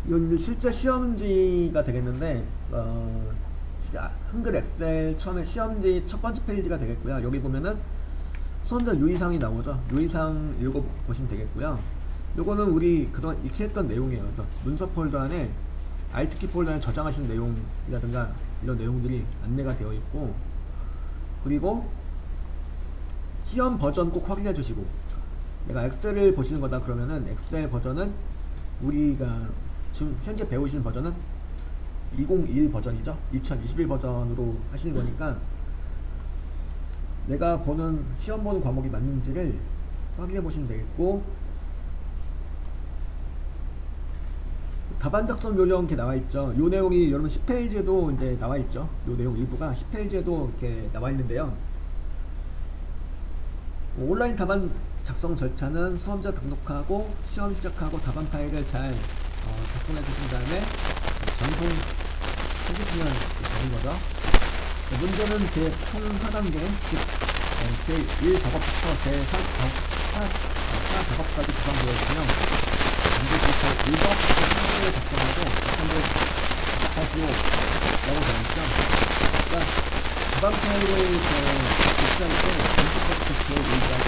이건 이제 실제 시험지가 되겠는데, 한글 엑셀 처음에 시험지 첫 번째 페이지가 되겠고요. 여기 보면은 수험자 유의사항이 나오죠. 유의사항 읽어보시면 되겠고요. 요거는 우리 그동안 익히했던 내용이에요. 그래서 문서 폴더 안에 알트키 폴더 안에 저장하신 내용이라든가 이런 내용들이 안내가 되어 있고, 그리고 시험 버전 꼭 확인해 주시고, 내가 엑셀을 보시는 거다 그러면은 엑셀 버전은 우리가 지금 현재 배우시는 버전은 2021 버전이죠. 2021 버전으로 하시는 거니까 내가 보는 시험 보는 과목이 맞는지를 확인해 보시면 되겠고, 답안 작성 요령 이렇게 나와 있죠. 요 내용이 여러분 10페이지에도 이제 나와 있죠. 요 내용 일부가 10페이지에도 이렇게 나와 있는데요. 온라인 답안 작성 절차는 수험자 등록하고 시험 시작하고 답안 파일을 잘 작성해 주신 다음에 전송 해주시면 되는 거죠. 문제는 제 총 4단계, 즉 제1 작업부터 제4 작업까지 구성되어 있으며, 반드시 제1 작업부터 하나를 작성하고 작성을 하시오 라고 되어 있죠. 그러니까 답안 파일을 입수할 때 전부 것부터 제1 작업,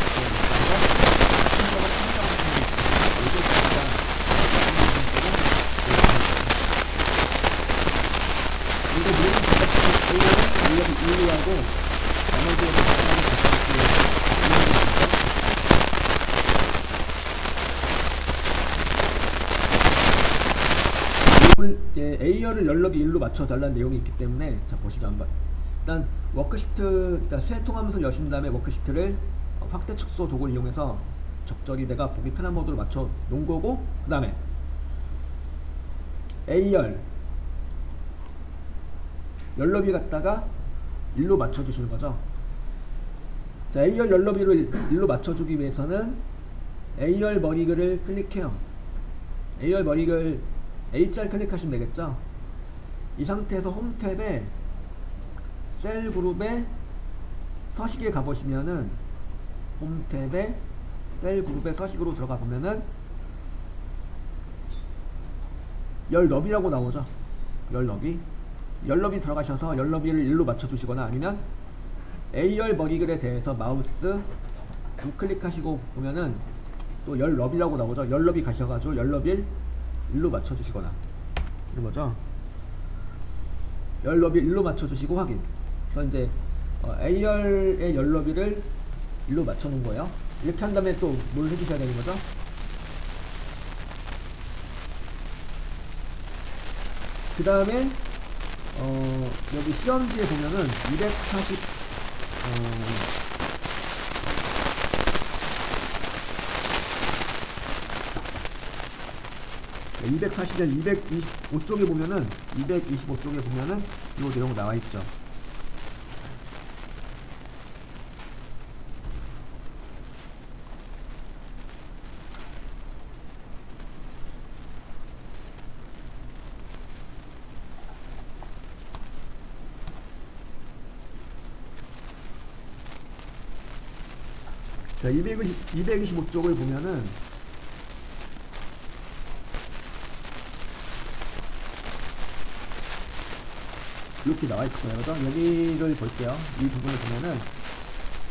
제2 작업, 작업 참가하는 이거 모든 작업부터 A를 분류하고 나머지에 이제 A열을 연럽이 1로 맞춰달라는 내용이 있기 때문에, 자 보시죠 한번. 일단 워크시트, 일단 새 통함수를 여신 다음에 워크시트를 확대 축소 도구를 이용해서 적절히 내가 보기 편한 모드로 맞춰 놓은 거고, 그 다음에 A열 연럽이 갖다가 1로 맞춰주시는 거죠. 자, A열 연럽이를 1로 맞춰주기 위해서는 A열 머리글을 클릭해요. A열 머리글 A자를 클릭하시면 되겠죠. 이 상태에서 홈 탭에 셀 그룹에 서식에 가보시면은, 홈 탭에 셀 그룹에 서식으로 들어가 보면은 열너비라고 나오죠. 열너비 들어가셔서 열너비를 1로 맞춰주시거나, 아니면 A열 머리글에 대해서 마우스 우클릭하시고 보면은 또 열너비라고 나오죠. 열너비 가셔가지고 열너비를 1로 맞춰주시거나 이런 거죠. 열너비 1로 맞춰주시고 확인. 그래서 이제 A열의 열너비를 1로 맞춰놓은 거예요. 이렇게 한 다음에 또 뭘 해주셔야 되는 거죠? 그 다음에 여기 시험지에 보면은 240년 225쪽에 보면은 225쪽에 보면은 이 내용 나와 있죠. 자, 225쪽을 보면은 이렇게 나와 있을 거예요. 그죠? 여기를 볼게요. 이 부분을 보면은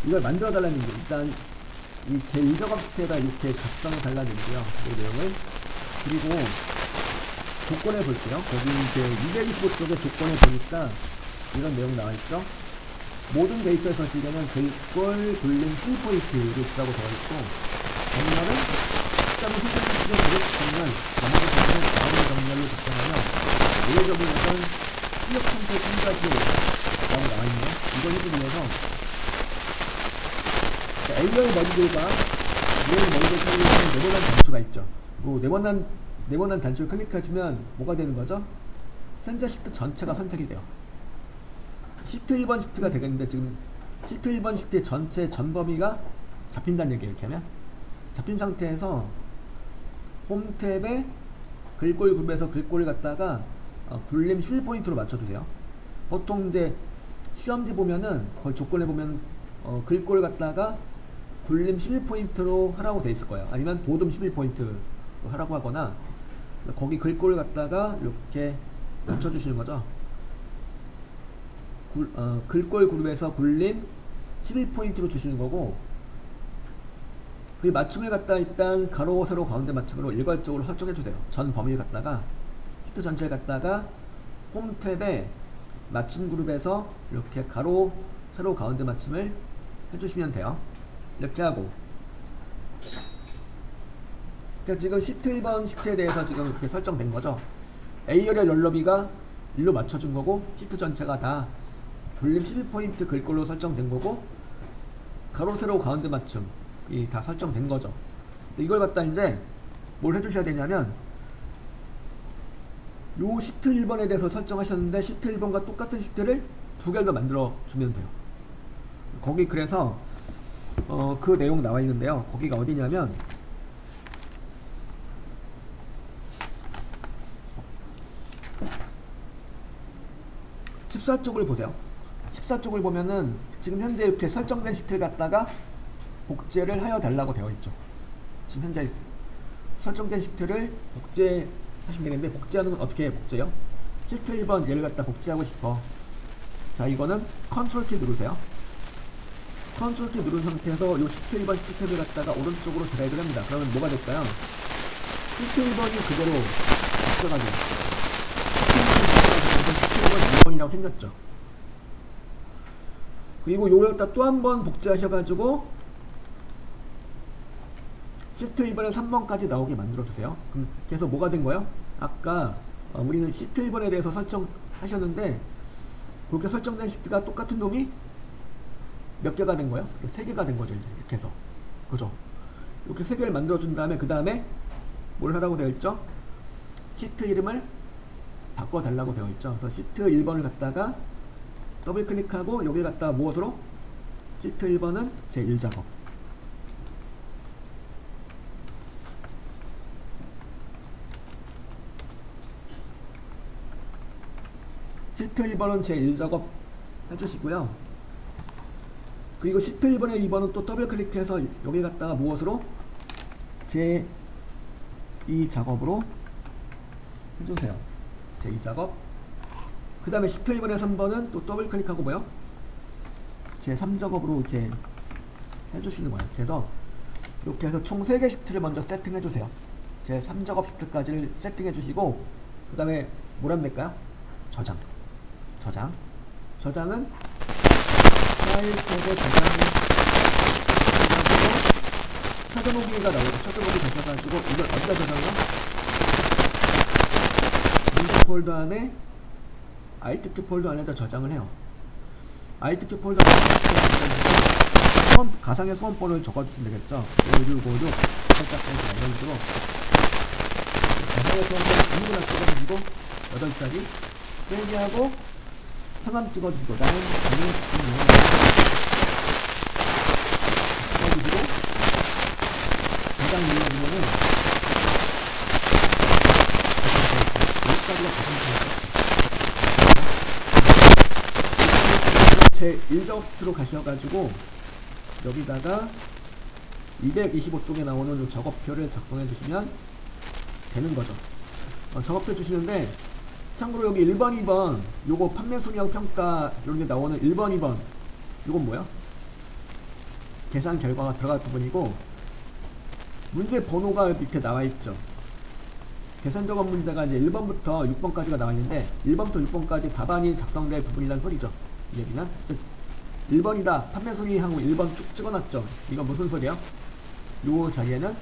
이걸 만들어 달라는 게, 일단 이 제1작업부터에다 이렇게 작성해 달라는 거고요. 이 내용을. 그리고 조건에 볼게요. 거기 이제 225쪽의 조건에 보니까 이런 내용 나와 있죠. 모든 데이터 서식에는 글꼴, 굴림, 풀포인트를 주라고 되어 있고, 정렬은 시점을 선택하시고 그룹 정렬, 나머지 부분은 다음 정렬로 작성하며, 예외적인 것은 출력 선택 1가지로 라고 나와 있네요. 이걸 해주기 위해서 A열 머리들과 A열 머리들 사이에는 네모난 단추가 있죠. 네모난 단추를 클릭해주면 뭐가 되는 거죠? 현재 시트 전체가 선택이 돼요. 시트 1번 시트가 되겠는데, 지금 시트 1번 시트의 전체 전범위가 잡힌다는 얘기예요. 이렇게 하면 잡힌 상태에서 홈 탭에 글꼴 그룹에서 글꼴을 갖다가 굴림 11포인트로 맞춰주세요. 보통 이제 시험지 보면은 거의 조건에 보면 글꼴 갖다가 굴림 11포인트로 하라고 돼 있을 거예요. 아니면 도둠 11포인트로 하라고 하거나, 거기 글꼴을 갖다가 이렇게 맞춰주시는 거죠. 글꼴 그룹에서 굴림 11포인트로 주시는 거고, 그 맞춤을 갖다 일단 가로 세로 가운데 맞춤으로 일괄적으로 설정해 주세요. 전 범위를 갖다가 시트 전체를 갖다가 홈 탭에 맞춤 그룹에서 이렇게 가로 세로 가운데 맞춤을 해주시면 돼요. 이렇게 하고, 그러니까 지금 시트 1번 시트에 대해서 지금 이렇게 설정된 거죠. A열의 널러비가 1로 맞춰준 거고, 시트 전체가 다 돌림 11포인트 글꼴로 설정된 거고, 가로 세로 가운데 맞춤 이 다 설정된 거죠. 이걸 갖다 이제 뭘 해주셔야 되냐면, 요 시트 1번에 대해서 설정하셨는데 시트 1번과 똑같은 시트를 두 개를 더 만들어 주면 돼요. 거기 그래서 그 내용 나와 있는데요. 거기가 어디냐면, 14쪽을 보세요. 14쪽을 보면은 지금 현재 이렇게 설정된 시트를 갖다가 복제를 하여 달라고 되어 있죠. 지금 현재 설정된 시트를 복제하시면 되는데, 복제하는 건 어떻게 복제요? 시트 1번 얘를 갖다 복제하고 싶어. 자, 이거는 컨트롤 키 누르세요. 컨트롤 키 누른 상태에서 이 시트 1번 시트 탭을 갖다가 오른쪽으로 드래그를 합니다. 그러면 뭐가 될까요? 시트 1번이 그대로 복제가돼요. 시트 1번 2번이라고 생겼죠. 그리고 요걸 갖다 또 한 번 복제하셔가지고 시트 1번에 3번까지 나오게 만들어주세요. 그럼 그래서 뭐가 된 거예요? 아까 우리는 시트 1번에 대해서 설정하셨는데, 그렇게 설정된 시트가 똑같은 놈이 몇 개가 된 거예요? 3개가 된 거죠. 이렇게 해서. 그죠? 이렇게 3개를 만들어준 다음에, 그 다음에 뭘 하라고 되어 있죠? 시트 이름을 바꿔달라고 되어 있죠. 그래서 시트 1번을 갖다가 더블 클릭하고 여기 갖다가 무엇으로? 시트 1번은 제1작업. 시트 1번은 제1작업 해주시고요. 그리고 시트 1번에 2번은 또 더블 클릭해서 여기 갖다가 무엇으로? 제2작업으로 해주세요. 제2작업. 그 다음에 시트 1번에 3번은 또 더블 클릭하고 뭐요? 제3작업으로 이렇게 해주시는 거예요. 그래서 이렇게 해서 총 3개 시트를 먼저 세팅해주세요. 제3작업 시트까지를 세팅해주시고, 그 다음에 뭐라면 될까요? 저장은 파일 탭에 찾아보기가 나오고, 찾아보기 되셔가지고 이걸 어디다 저장해요? 문제 폴더 안에 Alt-Q 폴더 안에다 저장을 해요. Alt-Q 폴더 안에 가상의 수험번호를 적어주시면 되겠죠. 5656 살짝 이런 식으로 가상의 수험번호 아무거나 찍어주시고 8자리 빼기하고 성함 찍어주시고, 나는 찍어주시고 저장 눌러주면은 여기까지가 가장 제 1작업 시트로 가셔가지고 여기다가 225쪽에 나오는 이 작업표를 작성해 주시면 되는 거죠. 작업표 주시는데, 참고로 여기 1번, 2번 요거 판매 순위하고 평가 이런 게 나오는 1번, 2번 요건 뭐야? 계산 결과가 들어갈 부분이고, 문제 번호가 밑에 나와 있죠. 계산 작업 문제가 이제 1번부터 6번까지가 나와 있는데, 1번부터 6번까지 답안이 작성될 부분이란 소리죠. 이 얘기는 즉 1번이다 판매 순위하고 1번 쭉 찍어놨죠. 이건 무슨 소리야? 요 자리에는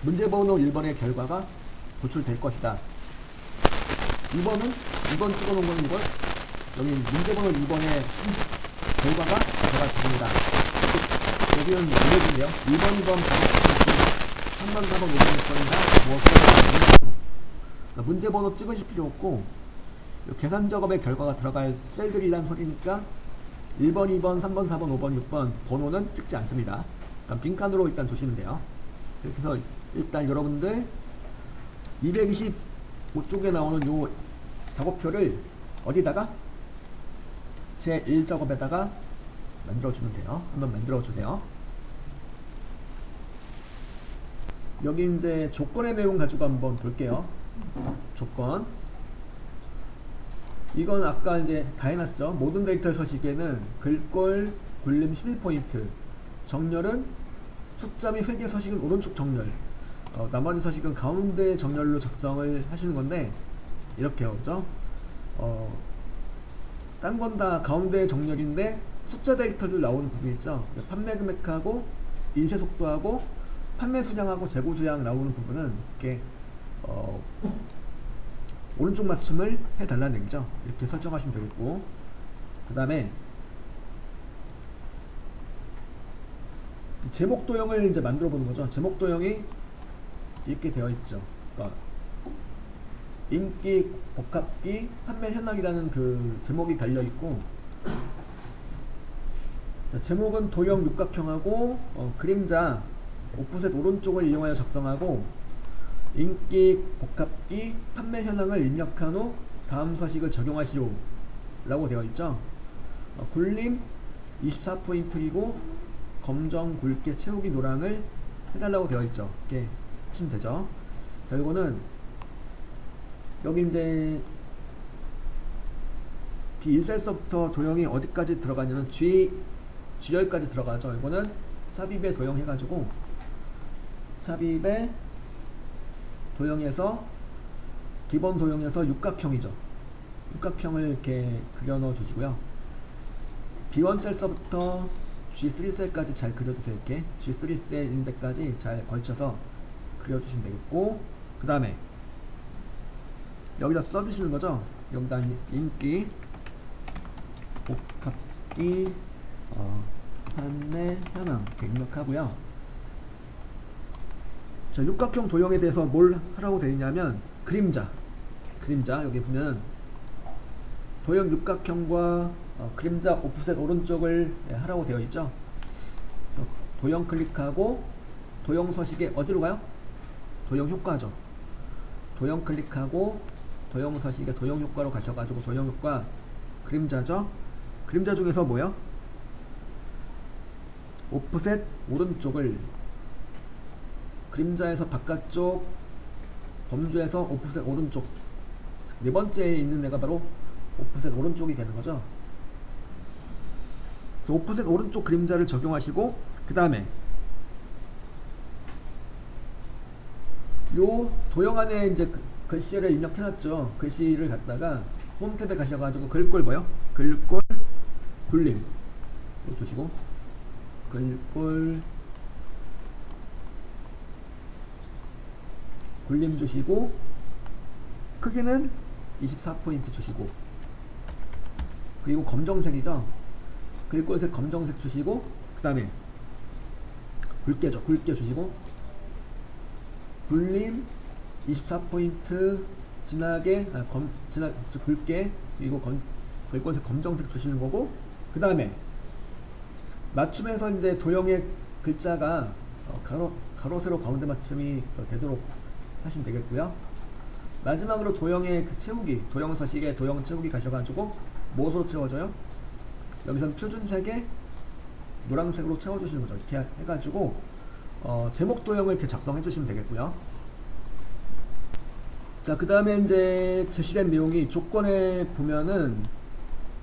문제 번호 1번의 결과가 도출될 것이다. 2번은 2번 찍어놓은 거는 이걸 여기 문제번호 2번의 결과가 들어갈 부분이다. 여기는 알려준대요. 1번, 2번, 3번, 4번, 5번, 6번이나 무엇을 문제번호 찍으실 필요 없고, 계산 작업의 결과가 들어갈 셀들이란 소리니까 1번, 2번, 3번, 4번, 5번, 6번 번호는 찍지 않습니다. 그럼 빈칸으로 일단 두시면 돼요. 그래서 일단 여러분들 225쪽에 나오는 요 작업표를 어디다가? 제1작업에다가 만들어주면 돼요. 한번 만들어주세요. 여기 이제 조건의 내용 가지고 한번 볼게요. 조건. 이건 아까 이제 다 해놨죠. 모든 데이터 서식에는 글꼴 굴림 11포인트, 정렬은 숫자 및 회계 서식은 오른쪽 정렬, 나머지 서식은 가운데 정렬로 작성을 하시는 건데, 이렇게요. 그죠? 딴 건 다 가운데 정렬인데 숫자 데이터들 나오는 부분 있죠. 판매 금액하고 인쇄 속도하고 판매 수량하고 재고 수량 나오는 부분은 이렇게 오른쪽 맞춤을 해달라는 얘기죠. 이렇게 설정하시면 되겠고, 그 다음에 제목 도형을 이제 만들어 보는 거죠. 제목 도형이 이렇게 되어 있죠. 그러니까 인기, 복합기, 판매 현황이라는 그 제목이 달려 있고, 자, 제목은 도형 육각형하고 그림자 오프셋 오른쪽을 이용하여 작성하고, 인기, 복합기, 판매 현황을 입력한 후 다음 서식을 적용하시오 라고 되어 있죠. 굴림 24포인트이고 검정, 굵게, 채우기, 노랑을 해달라고 되어 있죠. 이렇게 하시면 되죠. 자, 이거는 여기 이제 B1셀서부터 도형이 어디까지 들어가냐면 G열까지 들어가죠. 이거는 삽입에 도형 해가지고, 삽입에 도형에서 기본 도형에서 육각형이죠. 육각형을 이렇게 그려 넣어 주시고요. B1셀서부터 G3셀까지 잘 그려주세요. 이렇게 G3셀인 데까지 잘 걸쳐서 그려주시면 되겠고, 그 다음에 여기다 써주시는 거죠. 여기다 인기, 복합기, 판매 현황 이렇게 입력하고요. 자, 육각형 도형에 대해서 뭘 하라고 되어 있냐면 그림자 여기 보면 도형 육각형과 그림자 오프셋 오른쪽을 하라고 되어 있죠. 도형 클릭하고 도형 서식에 어디로 가요? 도형 효과죠. 도형 클릭하고 도형 서식에 도형 효과로 가셔가지고 도형 효과 그림자죠. 그림자 중에서 뭐요? 오프셋 오른쪽을 그림자에서 바깥쪽, 범주에서 오프셋 오른쪽, 네 번째에 있는 애가 바로 오프셋 오른쪽이 되는 거죠. 오프셋 오른쪽 그림자를 적용하시고, 그 다음에 요 도형 안에 이제 글씨를 입력해놨죠. 글씨를 갖다가 홈 탭에 가셔가지고 글꼴 뭐요? 글꼴 굴림 주시고, 글꼴 굴림 주시고, 크기는 24포인트 주시고, 그리고 검정색이죠. 글꼴색 검정색 주시고, 그 다음에 굵게죠. 굵게 주시고, 굴림 24포인트 진하게 굵게, 그리고 글꼴색 검정색 주시는 거고, 그 다음에 맞춤에서 이제 도형의 글자가 가로 세로 가운데 맞춤이 되도록 하시면 되겠고요. 마지막으로 도형의 그 채우기, 도형 서식에 도형 채우기 가셔가지고 무엇으로 채워져요? 여기선 표준색에 노란색으로 채워주시는 거죠. 이렇게 해가지고 제목 도형을 이렇게 작성해 주시면 되겠고요. 자, 그 다음에 이제 제시된 내용이 조건에 보면은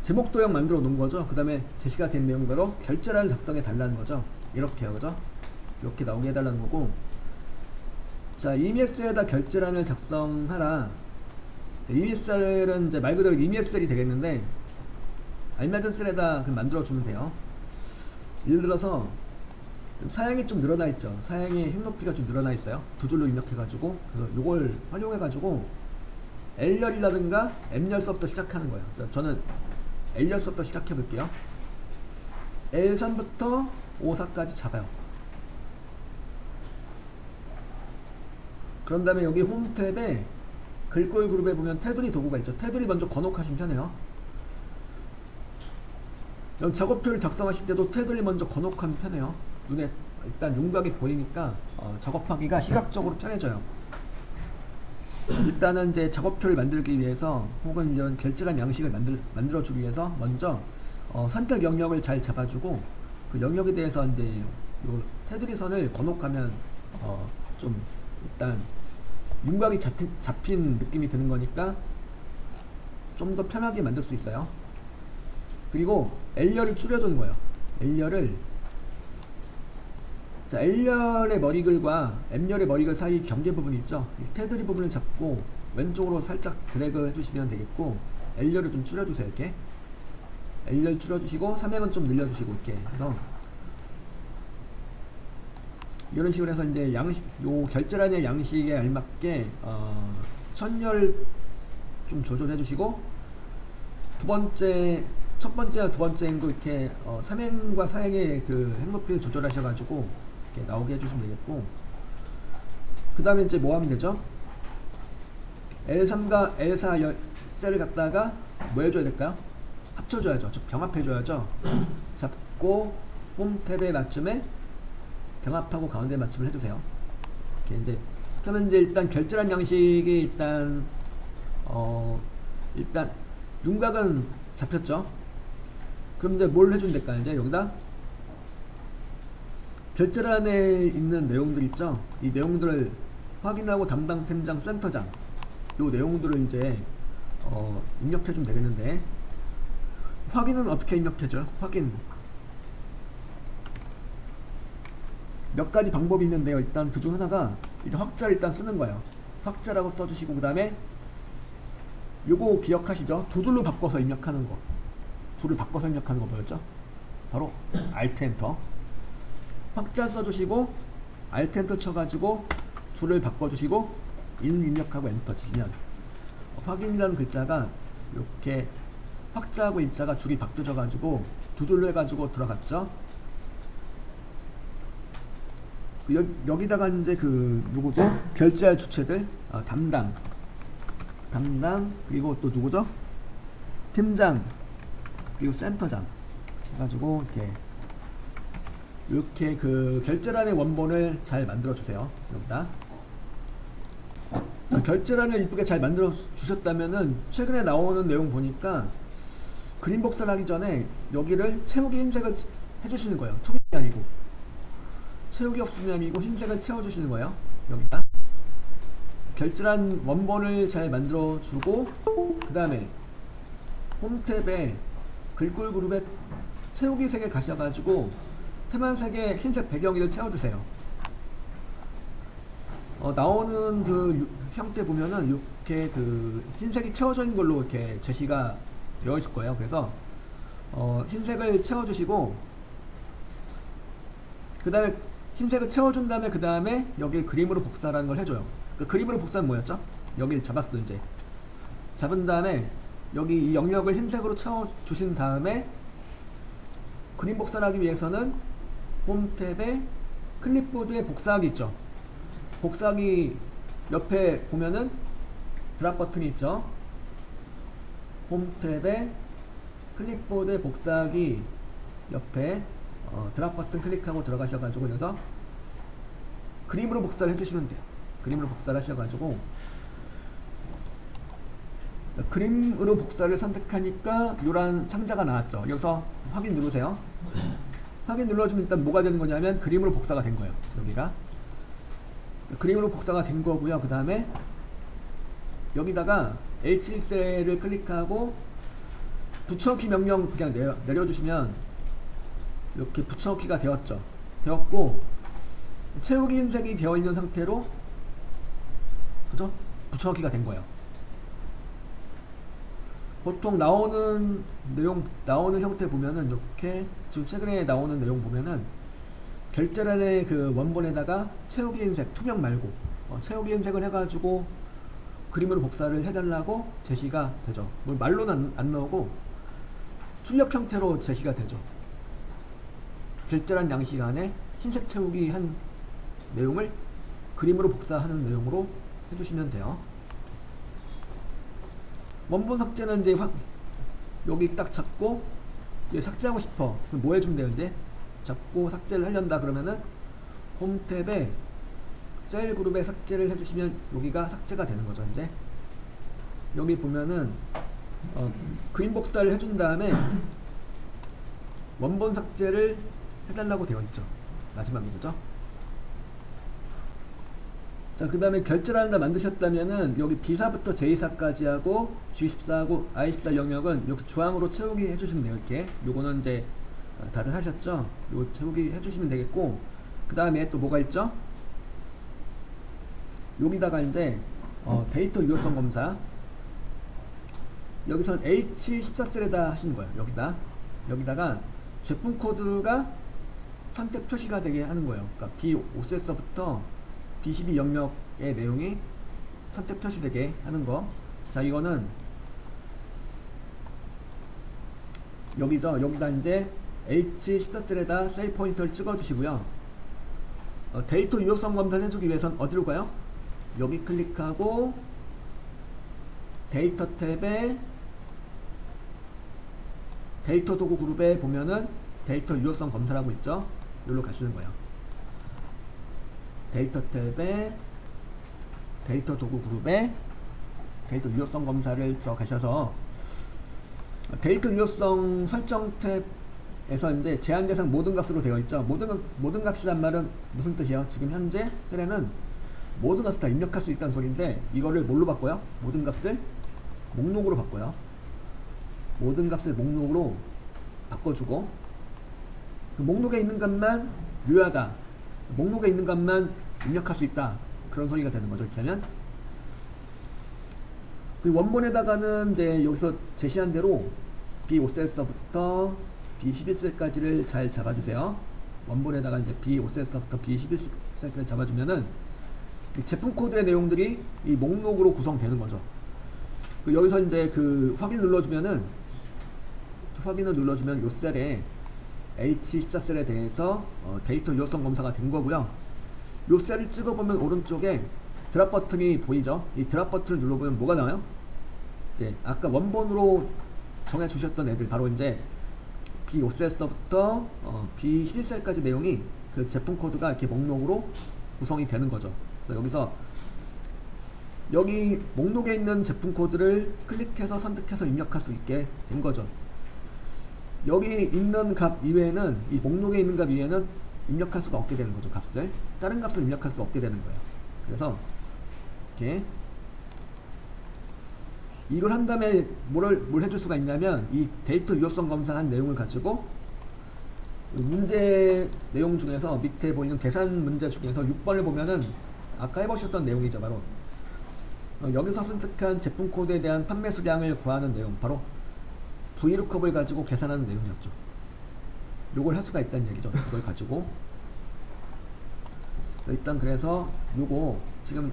제목 도형 만들어 놓은 거죠. 그 다음에 제시가 된 내용이 바로 결제란을 작성해 달라는 거죠. 이렇게요, 그죠? 이렇게 나오게 해달라는 거고, 자, EMS에다 결제란을 작성하라. EMS는 이제 말 그대로 EMS이 되겠는데, 알맞은 셀에다 만들어 주면 돼요. 예를 들어서 사양이 좀 늘어나 있죠. 사양의 행 높이가 좀 늘어나 있어요. 두 줄로 입력해가지고, 그래서 이걸 활용해가지고 L열이라든가 M열서부터 시작하는 거예요. 저는 L열서부터 시작해 볼게요. L3부터 5사까지 잡아요. 그런 다음에 여기 홈 탭에 글꼴 그룹에 보면 테두리 도구가 있죠. 테두리 먼저 번호하시면 편해요. 여기 작업표를 작성하실 때도 테두리 먼저 번호하면 편해요. 눈에 일단 윤곽이 보이니까 작업하기가 시각적으로 편해져요. 일단은 이제 작업표를 만들기 위해서, 혹은 이런 결제란 양식을 만들어주기 위해서 먼저 선택 영역을 잘 잡아주고, 그 영역에 대해서 이제 요 테두리 선을 번호하면 좀 일단 윤곽이 잡힌 느낌이 드는 거니까 좀 더 편하게 만들 수 있어요. 그리고 L열을 줄여주는 거예요. L열을, 자, L열의 머리글과 M열의 머리글 사이 경계 부분이 있죠. 이 테두리 부분을 잡고 왼쪽으로 살짝 드래그 해주시면 되겠고, L열을 좀 줄여주세요. 이렇게 L열 줄여주시고 삼행은 좀 늘려주시고, 이렇게 해서 이런 식으로 해서 이제 양식, 요 결제란의 양식에 알맞게 천열 좀 조절해 주시고, 첫 번째와 두 번째 행도 이렇게 삼행과 사행의 그 행높이를 조절하셔가지고 이렇게 나오게 해주시면 되겠고, 그 다음에 이제 뭐 하면 되죠? L3과 L4 셀을 갖다가 뭐 해줘야 될까요? 합쳐줘야죠. 병합해줘야죠. 잡고 홈 탭에 맞춤에 병합하고 가운데 맞춤을 해주세요. 이렇게 이제 그러면 이제 일단 결제란 양식이 일단 윤곽은 잡혔죠. 그럼 이제 뭘 해주면 될까요? 이제 여기다 결제란에 있는 내용들 있죠. 이 내용들을 확인하고 담당 팀장 센터장 요 내용들을 이제 입력해주면 되겠는데, 확인은 어떻게 입력해줘요? 확인 몇 가지 방법이 있는데요. 일단 그중 하나가 일단 확자를 일단 쓰는 거예요. 확자라고 써주시고, 그 다음에 요거 기억하시죠? 두 줄로 바꿔서 입력하는 거. 줄을 바꿔서 입력하는 거 뭐였죠? 바로 Alt 엔터. 확자 써주시고 Alt 엔터 쳐가지고 줄을 바꿔주시고 입력하고 엔터 치면 확인이라는 글자가 이렇게 확자하고 일자가 줄이 바뀌어져 가지고 두 줄로 해가지고 들어갔죠. 여기다가 이제 그 누구죠? 결제할 주체들 담당 그리고 또 누구죠? 팀장 그리고 센터장 해가지고 이렇게 그 결제란의 원본을 잘 만들어 주세요. 여기다. 자, 결제란을 이쁘게 잘 만들어 주셨다면은 최근에 나오는 내용 보니까 그림 복사를 하기 전에 여기를 채우기 흰색을 해주시는 거예요. 투명이 아니고 채우기 없음이 아니고 흰색을 채워주시는 거예요. 여기다 결제란 원본을 잘 만들어 주고, 그 다음에 홈 탭에 글꼴 그룹에 채우기 색에 가셔가지고 테마색의 흰색 배경이를 채워주세요. 나오는 그 형태 보면은 이렇게 그 흰색이 채워져 있는 걸로 이렇게 제시가 되어 있을 거예요. 그래서 흰색을 채워주시고, 그 다음에 흰색을 채워준 다음에 그 다음에 여기 그림으로 복사라는 걸 해줘요. 그 그림으로 복사는 뭐였죠? 여기를 잡았어. 이제 잡은 다음에 여기 이 영역을 흰색으로 채워주신 다음에 그림 복사를 하기 위해서는 홈 탭에 클립보드에 복사하기 있죠. 복사하기 옆에 보면은 드랍 버튼이 있죠. 홈 탭에 클립보드에 복사하기 옆에 드랍 버튼 클릭하고 들어가셔가지고 여기서 그림으로 복사를 해주시면 돼요. 그림으로 복사를 하셔가지고 그림으로 복사를 선택하니까 이런 상자가 나왔죠. 여기서 확인 누르세요. 확인 눌러주면 일단 뭐가 되는 거냐면 그림으로 복사가 된 거예요. 여기가 그림으로 복사가 된 거고요. 그 다음에 여기다가 H1셀을 클릭하고 붙여넣기 명령 그냥 내려주시면 이렇게 붙여넣기가 되었고 채우기 흰색이 되어 있는 상태로, 그죠? 붙여넣기가 된 거예요. 보통 나오는 형태 보면은 이렇게 지금 최근에 나오는 내용 보면은 결제란의 그 원본에다가 채우기 흰색 투명 말고 채우기 흰색을 해가지고 그림으로 복사를 해달라고 제시가 되죠. 뭐 말로는 안 나오고 출력 형태로 제시가 되죠. 결제란 양식 안에 흰색 채우기 한 내용을 그림으로 복사하는 내용으로 해주시면 돼요. 원본 삭제는 이제 여기 딱 잡고 이제 삭제하고 싶어. 그럼 뭐 해주면 돼요? 이제 잡고 삭제를 하려다 그러면은 홈 탭에 셀 그룹에 삭제를 해주시면 여기가 삭제가 되는 거죠. 이제 여기 보면은 그림 복사를 해준 다음에 원본 삭제를 해달라고 되어 있죠. 마지막에 그죠? 자, 그 다음에 결제라는 걸 만드셨다면은 여기 B사부터 J사까지 하고 G14하고 I14 영역은 이렇게 주황으로 채우기 해주시면 돼요. 이렇게 요거는 이제 다들 하셨죠? 요거 채우기 해주시면 되겠고, 그 다음에 또 뭐가 있죠? 여기다가 이제 데이터 유효성 검사, 여기선 H14셀에다 하시는 거예요. 여기다가 제품 코드가 선택 표시가 되게 하는 거예요. 그러니까 B5셀서부터 B12 영역의 내용이 선택 표시되게 하는 거. 자, 이거는 여기죠. 여기다 이제 H14셀에다 세이 포인터를 찍어 주시고요. 데이터 유효성 검사를 해주기 위해선 어디로 가요? 여기 클릭하고 데이터 탭에 데이터 도구 그룹에 보면은 데이터 유효성 검사라고 있죠. 여기로 가시는 거예요. 데이터 탭에 데이터 도구 그룹에 데이터 유효성 검사를 들어가셔서 데이터 유효성 설정 탭에서 이제 제한 대상 모든 값으로 되어 있죠. 모든 값이란 말은 무슨 뜻이에요? 지금 현재 셀에는 모든 값을 다 입력할 수 있다는 소리인데, 이거를 뭘로 바꿔요? 모든 값을 목록으로 바꿔요. 모든 값을 목록으로 바꿔주고, 그 목록에 있는 값만 유효하다, 목록에 있는 값만 입력할 수 있다, 그런 소리가 되는 거죠. 이렇게 하면 그 원본에다가는 이제 여기서 제시한 대로 B5셀서부터 B11셀까지를 잘 잡아주세요. 원본에다가 이제 B5셀서부터 B11셀까지 잡아주면은 제품 코드의 내용들이 이 목록으로 구성되는 거죠. 여기서 이제 그 확인을 눌러주면 요 셀에 H14셀에 대해서 데이터 유효성 검사가 된 거고요. 요 셀을 찍어보면 오른쪽에 드랍 버튼이 보이죠? 이 드랍 버튼을 눌러보면 뭐가 나와요? 이제 아까 원본으로 정해 주셨던 애들, 바로 이제 B5셀서부터 B11셀까지 내용이 그 제품 코드가 이렇게 목록으로 구성이 되는 거죠. 그래서 여기서 여기 목록에 있는 제품 코드를 클릭해서 선택해서 입력할 수 있게 된 거죠. 여기 있는 값 이외에는, 이 목록에 있는 값 이외에는 입력할 수가 없게 되는 거죠. 값을 다른 값을 입력할 수 없게 되는 거예요. 그래서 이렇게 이걸 한 다음에 뭘 해줄 수가 있냐면, 이 데이터 유효성 검사한 내용을 가지고 문제 내용 중에서 밑에 보이는 계산 문제 중에서 6번을 보면은 아까 해보셨던 내용이죠. 바로 여기서 선택한 제품 코드에 대한 판매 수량을 구하는 내용, 바로 VLOOKUP을 가지고 계산하는 내용이었죠. 요걸 할 수가 있다는 얘기죠. 이걸 가지고 일단, 그래서 요거 지금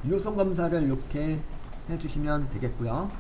유효성 검사를 이렇게 해주시면 되겠고요.